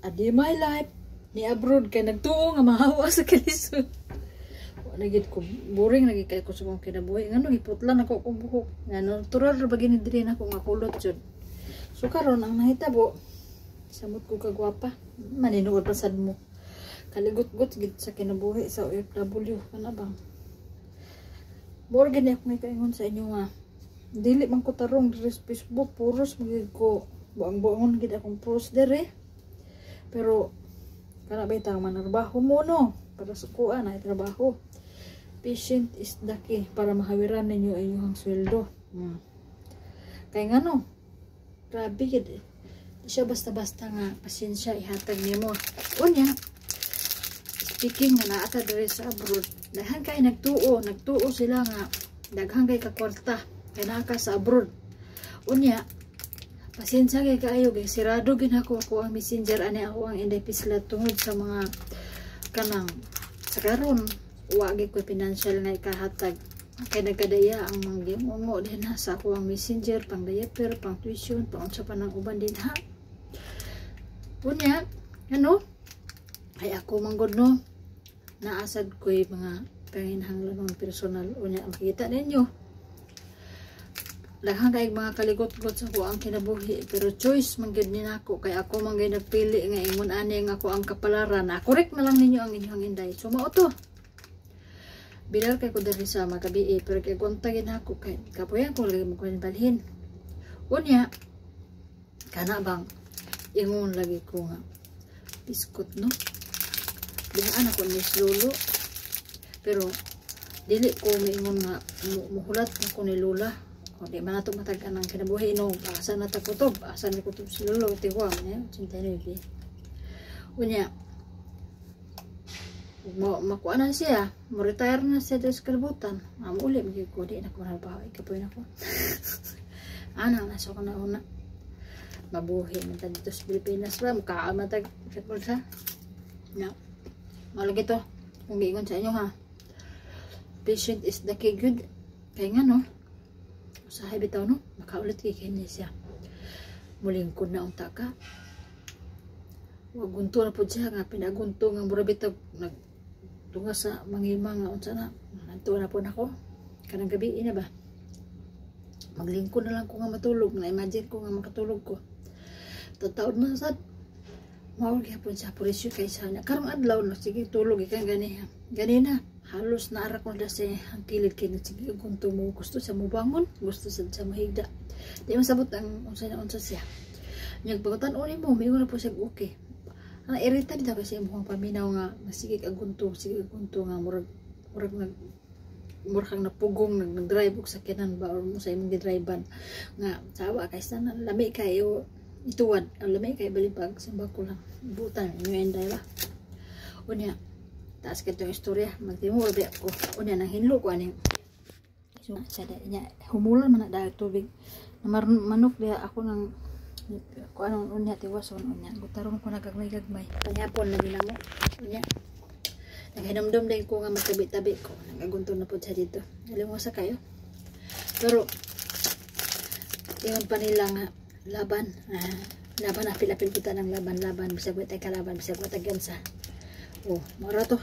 adi my life ni abroad kay nagtuo nga mahawa sa kalisod. Nagit ko boring lagi kay ko sa kong kinabuhi ngano iputlan ako kung buhok nga natural ra bagini diri nako nga kulot jud. So karon ang nahitabo samot ko kagwapa maninuod pa sad mo kaligot-got gid sa kinabuhi sa OFW kana bang borgen ako may kaingon sa inyo nga dili man ko tarong diri sa Facebook puros magid ko buang-buangon gid akong post dere pero kana ba itang manarbaho mo no para sa kuan ay trabaho. Patient is the key para mahawiran ninyo inyong sweldo. Kaya nga no, grabe gid. Di siya basta-basta nga pasensya ihatag nimo. Unya, speaking nga naata diri sa abroad, daghan kay nagtuo sila nga daghang kay ka kwarta kay naa ka sa abroad. Unya, pasensya kay kaayo kay sirado gid ako ang messenger ani ako ang inday pisla tungod sa mga kanang sa karon wagi ko financial nga ikahatag kay nagkadaya ang mga gimungo din ha sa ako ang messenger pang diaper pang tuition pang unsa pa nang uban din ha unya ano ay ako manggod no naasad ko mga panginhanglan personal unya makita ninyo daghang kay mga kaligot-got sa ko ang kinabuhi pero choice man gyud ni nako kay ako man gyud nagpili nga ingon ani nga ako ang kapalaran correct na lang ninyo ang inyong inday sumao to bilar kay ko dali sa magabi pero kay kontagin ako kay kapoyan ko lagi mo balhin unya kana bang ingon lagi ko nga biskot no dihaan ako ni lolo pero dili ko miingon nga muhulat ako ni lola o di man ato matagan ang kinabuhi no asa na ta kutob asa ni kutob si lolo tiwa niya cinta ni unya makuha na siya mo-retire na siya sa kalibutan uli magiging ko di na ko marabah ikapoy na ko naso ko na una mabuhi man dito sa Pilipinas ba mukaamatag katpol sa malagi to kung giingon sa inyo ha patient is the key good kaya nga no usahay bitaw no makaulit kay kanya siya mulingkod na unta ka wag gunto na po siya nga pinagunto nga mura bitaw tunga sa mangima nga unsa na nanto na po nako kanang gabi ina ba maglingkod na lang ko nga matulog na imagine ko nga makatulog ko tataod na sad mawag gyapon sa purisyo kay sa karong adlaw na sige tulog ikan gani na halos naara ko na sa ang kilid kay na sige gunto mo gusto sa mo bangon gusto sa mahigda di masabot ang unsa siya nyag bagutan uni mo may na po siya okay ang irita dito kasi mukhang paminaw nga sige kagunto nga murag kang napugong nag-drive og sakyanan ba or mo sa imong gidrivean nga sawa kay sana lami kayo ituwad ang lami kay balipag simba ko lang butan inyo enday ba unya taas kitong istorya magtimor ba ko unya nang hinlo ko ani so sada nya humulan man na tubig na manok dia ako nang ko anong unya tiwason unya gutarong ko nagagmay kanyapon na ginamo unya naghinumdum din ko nga magtabi-tabi ko nagagunto na po siya dito alam mo sa kayo pero ingon pa nila nga laban apil-apil kita ng laban bisag wala kalaban bisag wala gansa mora to